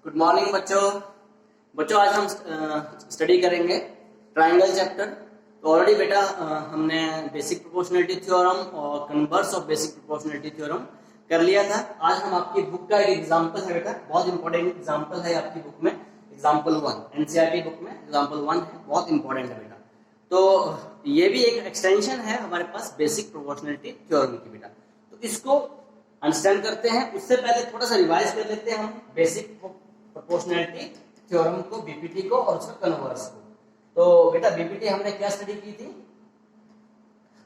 Good morning बच्चों। आज हम स्टडी करेंगे ट्राइंगल चैप्टर। तो ऑलरेडी बेटा हमने बेसिक प्रोपोर्शनलिटी थ्योरम और converse of basic proportionality theorem कर लिया था। आज हम आपकी बुक का एक एग्जांपल है बेटा, बहुत इंपॉर्टेंट एग्जांपल है आपकी बुक में, एग्जांपल 1 एनसीईआरटी बुक में एग्जांपल 1 है, बहुत इंपॉर्टेंट है बेटा। तो ये भी एक एक्सटेंशन है हमारे पास बेसिक प्रोपोर्शनलिटी थ्योरम की बेटा। तो इसको अंडरस्टैंड करते हैं, उससे पहले थोड़ा सा रिवाइज कर लेते हैं हम बेसिक प्रोपोर्शनलिटी थ्योरम को, बीपीटी को और उसका कन्वर्स को। तो बेटा बीपीटी हमने क्या स्टडी की थी?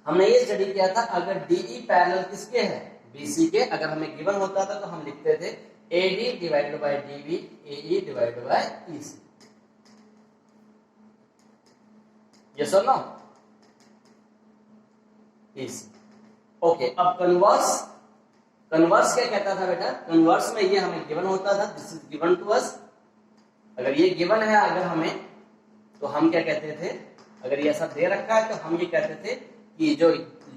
हमने ये स्टडी किया था अगर डीई पैरेलल किसके है? बीसी के। अगर हमें गिवन होता था तो हम लिखते थे AD divided by DB, AE divided by EC. Yes और नो? ईसी। ओके, अब कन्वर्स क्या कहता था बेटा? कन्वर्स में ये हमें गिवन होता था, this is given to us. अगर ये गिवन है अगर हमें, तो हम क्या कहते थे? अगर ये ऐसा दे रखा है तो हम ये कहते थे कि जो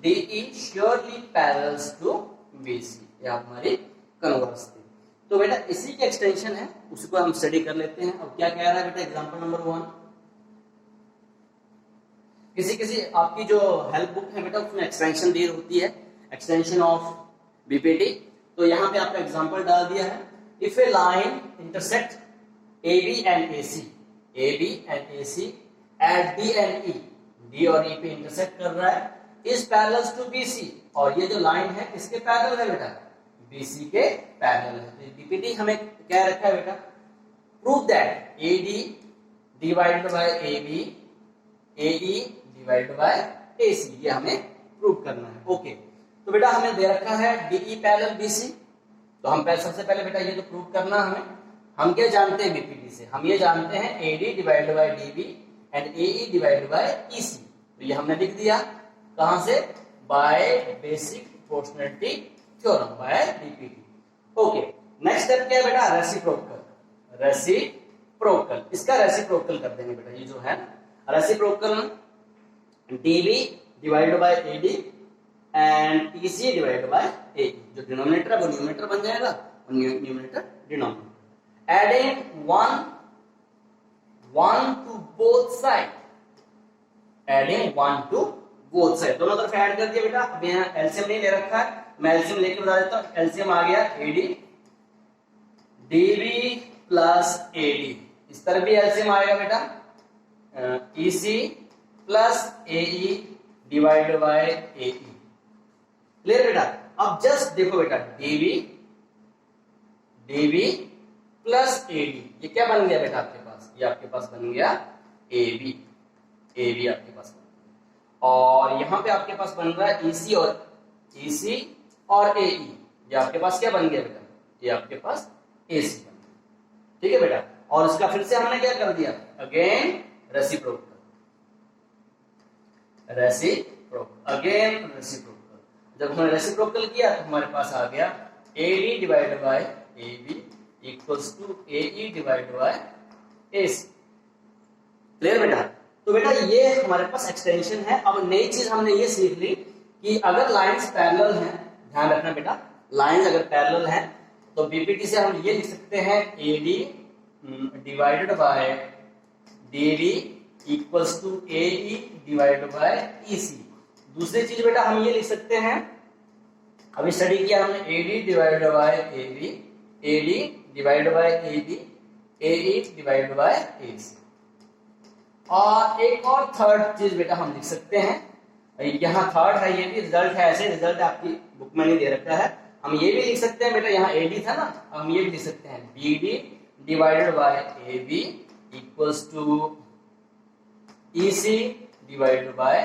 DE surely parallels to BC, ये हमारी कन्वर्स थी। तो बेटा इसी की एक्सटेंशन है, उसको हम स्टडी कर लेते हैं। अब क्या कह रहा है बेटा एग्जांपल नंबर 1? किसी आपकी जो हेल्प बुक है बेटा उसमें एक्सटेंशन दी होती है, एक्सटेंशन ऑफ बीपीटी। तो यहाँ पे आपका एग्जांपल डाल दिया है, if A line intersect AB and AC at D and E, D और E पे इंटरसेक्ट कर रहा है, इज पैरेलल टू BC। और ये जो लाइन है किसके पैरेलल है बेटा? BC के पैरेलल है। तो बीपीटी हमें क्या रखा है बेटा? Prove that AD divided by AB, AE divided by AC, ये हमें प्रूव करना है। ओके, तो बेटा हमें दे रखा है DE पैरेलल BC। तो हम सबसे पहले बेटा ये तो प्रूव करना हमें। हम क्या जानते हैं बीपीटी से? हम ये जानते हैं AD divided by DB and AE divided by EC। तो ये हमने लिख दिया कहां से? By basic proportionality theorem, by BPT. Okay, next step क्या है बेटा? रेसिप्रोकल। इसका रेसिप्रोकल कर देंगे बेटा। ये जो है reciprocal, DB divided by AD and EC divided bye AE। जो डिनोमिनेटर है वो न्यूमरेटर बन जाएगा और numerator denominator. Adding one to both side, दोनों तरफ ऐड कर दिया बेटा। अब यहाँ एलसीएम नहीं ले रखा है, मैं एलसीएम लेके बता देता हूँ। एलसीएम आ गया AD DB प्लस AD, इस तरफ भी एलसीएम आएगा बेटा EC plus AE divided bye AE। Clear बेटा? अब जस्ट देखो बेटा DB प्लस AD, ये क्या बन गया बेटा आपके पास? ये आपके पास बन गया AB आपके पास बन गया। और यहां पे आपके पास बन रहा है EC और AE। ये आपके पास क्या बन गया बेटा? ये आपके पास AC बन गया। ठीक है बेटा? और इसका फिर से हमने क्या कर दिया? Again reciprocal. जब हमने रेसिप्रोकल किया तो हमारे पास आ गया AD divided by AB equals to AE divided by AC। Clear बेटा? तो बेटा ये हमारे पास एक्सटेंशन है। अब नई चीज हमने ये सीख ली कि अगर लाइंस पैरेलल हैं, ध्यान रखना बेटा, लाइंस अगर पैरेलल हैं तो बीपीटी से हम ये लिख सकते हैं AD divided by DB equals to AE divided by EC। दूसरी चीज बेटा हम ये लिख सकते हैं, अभी स्टडी किया हमने AD divided by AB, AD divided by AB, AE divided by AC। और एक और थर्ड चीज बेटा हम लिख सकते हैं, यहाँ थर्ड है, ये भी रिजल्ट है, ऐसे रिजल्ट आपकी बुक में नहीं दे रखा है। हम ये भी लिख सकते हैं बेटा, यहाँ AD था ना, हम ये भी लिख सकते हैं BD divided by AB equals to EC divided by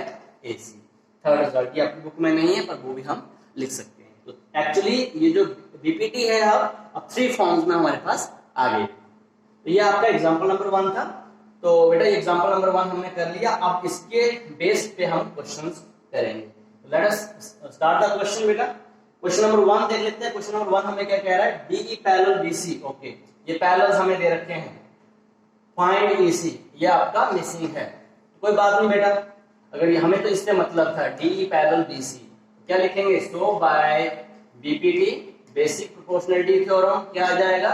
AC। Third result ये आपकी बुक में नहीं है, पर वो भी हम लिख सकते हैं। तो एक्चुअली ये जो बीपीटी है अब 3 फॉर्म्स में हमारे पास आ गई। तो ये आपका एग्जांपल नंबर 1 था। तो बेटा ये एग्जांपल नंबर 1 हमने कर लिया। अब इसके बेस पे हम क्वेश्चंस करेंगे। Let us start the question बेटा। क्वेश्चन नंबर 1 देख लेते हैं। क्वेश्चन नंबर 1 हमें क्या कह रहा है? DE parallel BC। ओके, ये पैरेलल्स हमें दे रखे हैं। फाइंड EC, ये आपका मिसिंग है। कोई बात नहीं बेटा, अगर हमें तो इससे मतलब था DE पैरेलल BC, क्या लिखेंगे? So by BPT basic proportionality theorem क्या आ जाएगा?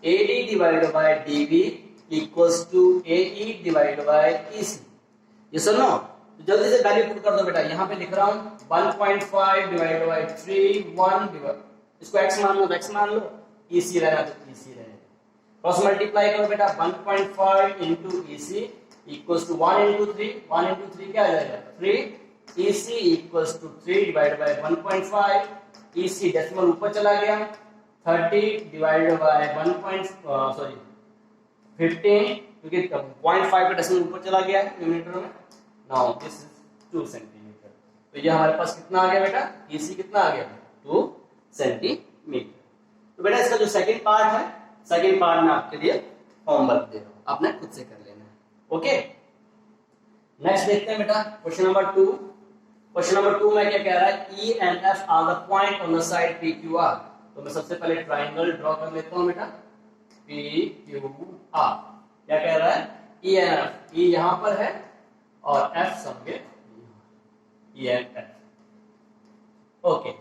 AD divided by DB equals to AE divided by EC। ये सुनो, तो जल्दी से वैल्यू पुट कर दो बेटा। यहाँ पे लिख रहा हूँ 1.5 डिवाइडेड बाय 3, 1 डिवाइड, इसको x मान लो, x मान लो, EC रहना तो EC रहेगा। क्रॉस मल्टीप्लाई करो बेटा, 1.5 into EC equals to 1 into 3, 1 into 3 क्या आ जाएगा 3, EC equals to 3 divided by 1.5, EC decimal ऊपर चला गया, 30 डिवाइडेड बाय 15, क्योंकि 0.5 का डेसिमल ऊपर चला गया है न्यूमरेटर में। Now this is 2 centimetre. तो ये हमारे पास कितना आ गया बेटा, EC कितना आ गया 2 सेंटीमीटर। तो बेटा इसका जो सेकंड पार्ट है, सेकंड पार्ट में आपके लिए होमवर्क दे रहा हूं, आपने खुद से कर लेना है। ओके, नेक्स्ट देखते हैं बेटा क्वेश्चन नंबर 2। क्वेश्चन नंबर 2 में क्या कह रहा है, E and F are the point on the side PQR। तो मैं सबसे पहले ट्राइंगल ड्रॉ कर लेता हूं बेटा, PQR। क्या कह रहा है, E and F, E यहां पर है और F समझे E and F। Okay,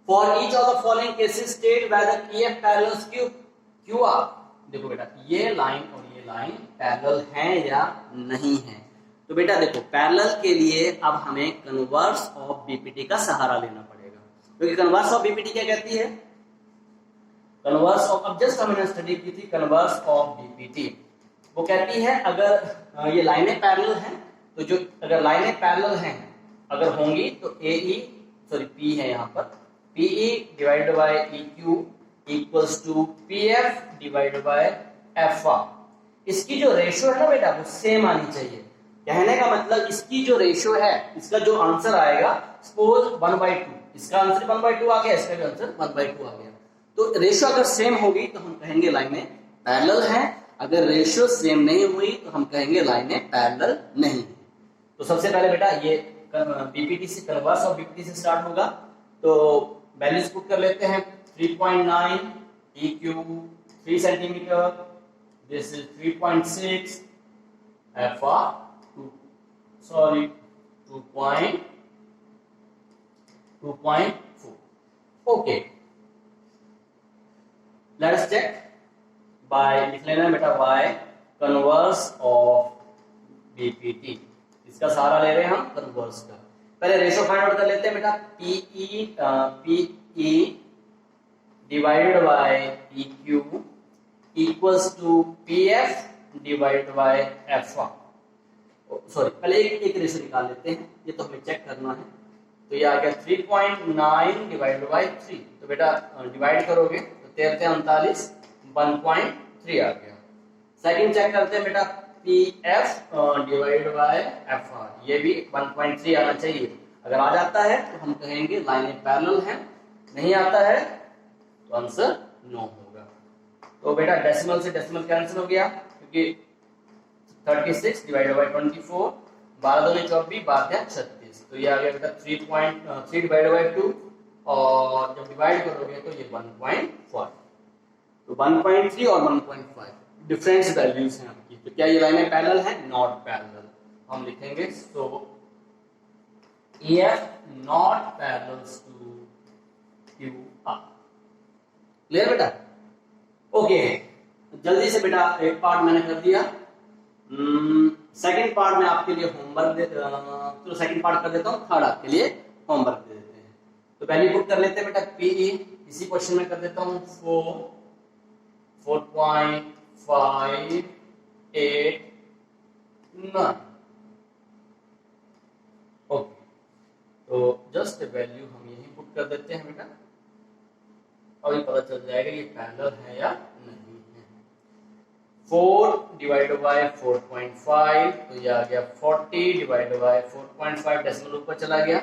for each of the following cases state whether EF parallels QR। देखो बेटा ये लाइन और ये लाइन पैरेलल हैं या नहीं है। तो बेटा देखो पैरेलल के लिए अब हमें कन्वर्स ऑफ बीपीटी का सहारा लेना पड़ेगा, क्योंकि कन्वर्स ऑफ बीपीटी क्या कहती है, कन्वर्स ऑफ, अब जस्ट हमने स्टडी की थी कन्वर्स ऑफ बीपीटी, वो कहती है अगर ये लाइनें पैरेलल हैं तो जो, अगर लाइनें पैरेलल हैं अगर होंगी तो P है यहाँ पर, PE divided by EQ equals to PF divided by FR। इसकी जो रेशियो है ना बेटा वो सेम आनी चाहिए। कहने का मतलब इसकी जो रेशियो है, इसका जो आंसर आएगा, सपोज 1/2, इसका आंसर 1/2 आ गया, इसका भी आंसर 1/2 आ गया। तो रेशियो अगर सेम होगी तो हम कहेंगे लाइनें पैरेलल हैं, अगर रेशियो सेम नहीं हुई तो हम कहेंगे लाइनें पैरेलल नहीं है। तो सबसे पहले बेटा ये बीपीटी से, कन्वर्स ऑफ बीपीटी से स्टार्ट होगा। तो वैल्यूज पुट कर लेते हैं, 3.9 EQ 3 centimetre, this is 3.6, FR 2.4। Okay, let us check by, लिख लेना बेटा y कन्वर्स ऑफ बीपीटी। इसका सहारा ले रहे हैं हम कन्वर्स का। पहले रेशियो फाइंड आउट कर लेते हैं बेटा, PE divided by EQ equals to PF divided by FR। Sorry, पहले एक रेशियो निकाल लेते हैं, ये तो हमें चेक करना है। तो ये आ गया 3.9 डिवाइडेड बाय 3। तो बेटा डिवाइड करोगे तो 13 39 1.3 आ गया। सेकंड चेक करते हैं बेटा, PF डिवाइडेड बाय FR, ये भी 1.3 आना चाहिए। अगर आ जाता है तो हम कहेंगे लाइनें पैरेलल हैं, नहीं आता है तो आंसर नो होगा। तो बेटा डेसिमल से डेसिमल कैंसिल हो गया, क्योंकि 36 डिवाइडेड बाय 24, 12 दूनी 24, 12 36। तो ये आ गया बेटा 3.3 डिवाइडेड बाय 2, और जब डिवाइड करोगे तो ये 1.5। तो 1.3 और 1.5 डिफरेंस वैल्यूज हैं आपकी। तो क्या ये लाइनें पैरेलल हैं? Not parallel. हम लिखेंगे so EF not parallel to QR। Clear बेटा? ओके, जल्दी से बेटा एक पार्ट मैंने कर दिया। सेकंड पार्ट में आपके लिए होमवर्क दे, तो सेकंड पार्ट कर देता हूँ, थर्ड आपके लिए होमवर्क दे देते हैं। तो वैल्यू पुट कर लेते हैं बेटा, PE इसी क्वेश्चन में कर देता हूँ 4.589। ओके, तो जस्ट वैल्यू हम यही पुट कर देते हैं बेटा, और ये पता चल जाएगा ये पैरेलल है या नहीं है। 4 डिवाइडेड बाय 4.5, तो ये आ गया 40 डिवाइडेड बाय 4.5, डेसिमल ऊपर चला गया,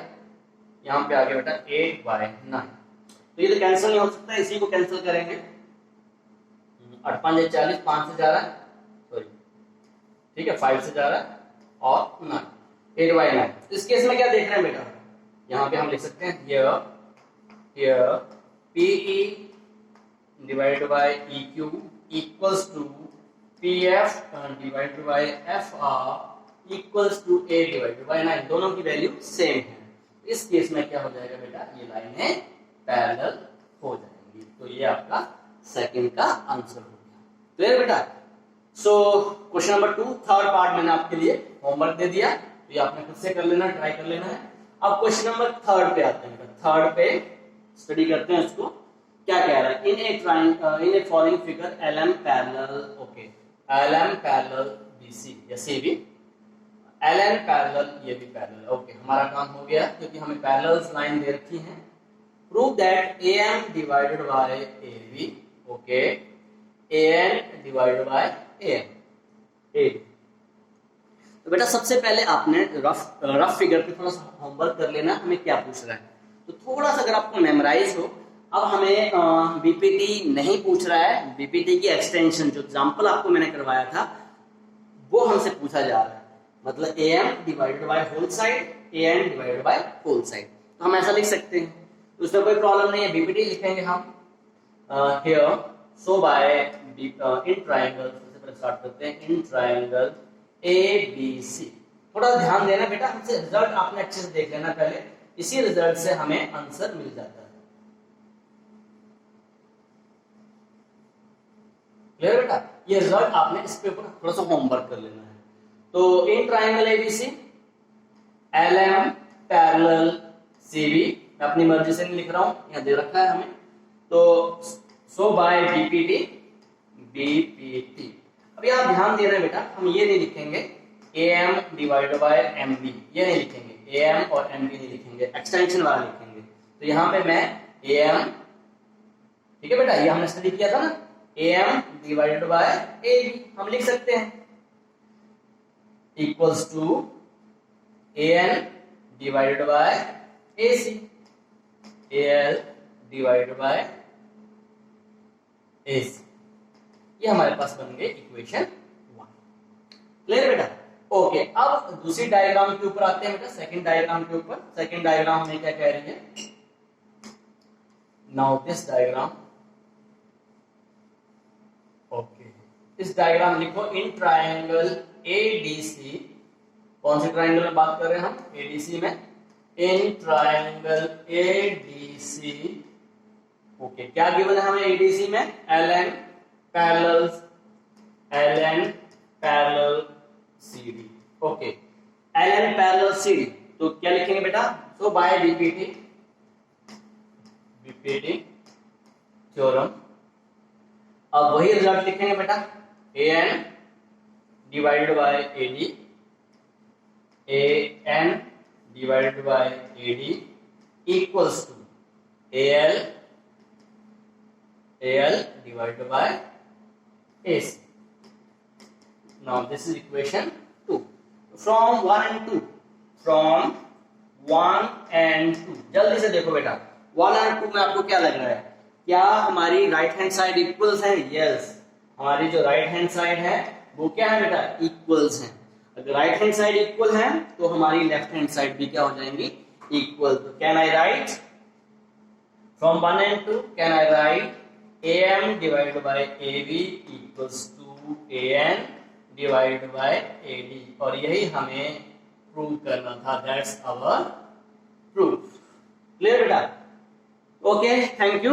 यहाँ पे आ गया बेटा 8/9। तो ये तो कैंसिल नहीं हो सकता, इसी को कैंसिल करेंगे। 8 5 40, 5 से जा रहा है, सॉरी ठीक है 5 से जा रहा है, और 9 8/9। इस केस में क्या देख रहे हैं बेटा, यहाँ पे हम लिख सकते हैं here PE divided by EQ equals to PF divided by FR equals to 8 divided by 9। दोनों की वैल्यू सेम है। इस केस में क्या हो जाएगा बेटा, ये लाइनें पैरेलल हो जाएंगी। तो ये आपका सेकंड का आंसर हो गया। क्लियर बेटा? So question number 2 third part मैंने आपके लिए होमवर्क दे दिया, तो ये आपने खुद से कर लेना, ट्राई कर लेना है। अब क्वेश्चन नंबर थर्ड पे आते हैं बेटा, थर्ड पे स्टडी करते हैं इसको। क्या कह रहा है? In a following figure LM parallel, okay, LM parallel BC या CV, LN पैरेलल, ये भी पैरेलल, ओके, हमारा काम हो गया क्योंकि हमें पैरेलल्स लाइन दे रखी है। Prove that AM divided by AB, okay, AN divided bye AM, तो बेटा सबसे पहले आपने रफ फिगर पे थोड़ा सा होमवर्क कर लेना, हमें क्या पूछ रहा है। तो थोड़ा सा अगर आपको मेमोराइज हो, अब हमें बीपीटी नहीं पूछ रहा है, बीपीटी की एक्सटेंशन जो एग्जांपल आपको मैंने करवाया था वो हमसे पूछा जा रहा है, मतलब AM divided by whole side, AN divided by whole side. तो हम ऐसा लिख सकते हैं, तो उसमें कोई प्रॉब्लम नहीं है, बीपीटी लिखेंगे हम here. So by in triangle, सबसे पहले स्टार्ट करते हैं, इन ट्रायंगल ABC। थोड़ा ध्यान देना बेटा, हमसे रिजल्ट आपने अच्छे से देख लेना पहले, इसी रिजल्ट से हमें आंसर मिल जाता है। क्लियर बेटा? ये रिजल्ट आपने इस पे ऊपर थोड़ा सा होमवर्क कर लेना है। तो in triangle ABC, LM parallel CV, मैं अपनी मर्जी से नहीं लिख रहा हूं, यहां दे रखा है हमें। तो सो बाय BPT। अब यहाँ ध्यान देना बेटा, हम ये नहीं लिखेंगे AM डिवाइडेड बाय MB, ये नहीं लिखेंगे, AM और MB नहीं लिखेंगे, एक्सटेंशन वाला लिखेंगे। तो यहाँ पे मैं AM, ठीक है बेटा, ये हमने स्टडी किया था ना, AM डिवाइडेड बाय AB हम लिख सकते हैं, equals to AN divided by AC, AL divided by AC। ये हमारे पास बन गए इक्वेशन 1। क्लियर बेटा? ओके, अब दूसरी डायग्राम के ऊपर आते हैं बेटा, सेकंड डायग्राम के ऊपर। सेकंड डायग्राम हमें क्या कह रही है? नाउ दिस डायग्राम, ओके, इस डायग्राम लिखो, इन ट्रायंगल ADC, कौन से ट्रायंगल में बात कर रहे हैं हम? ADC में, इन ट्रायंगल ADC, ओके, क्या गिवन है हमें ADC में? LN parallel CD, okay, LN parallel CD। तो क्या लिखेंगे बेटा? सो बाय BPT थ्योरम, अब वही रिजल्ट लिखेंगे बेटा, AN divided by AD, AN divided by AD equals to AL divided by AC. Now this is equation 2. From 1 and 2, जल्दी से देखो बेटा, 1 and 2 में आपको क्या लग रहा है? क्या हमारी राइट हैंड साइड इक्वल्स है? यस, हमारी जो राइट हैंड साइड है वो क्या है बेटा? इक्वल्स है। अगर राइट हैंड साइड इक्वल है तो हमारी लेफ्ट हैंड साइड भी क्या हो जाएंगी? इक्वल। तो can I right from 1 and 2, can I right AM divided by AB equals to AN divided by AD, और यही हमें प्रूव करना था, दैट्स आवर प्रूफ। क्लियर बेटा? Okay, thank you.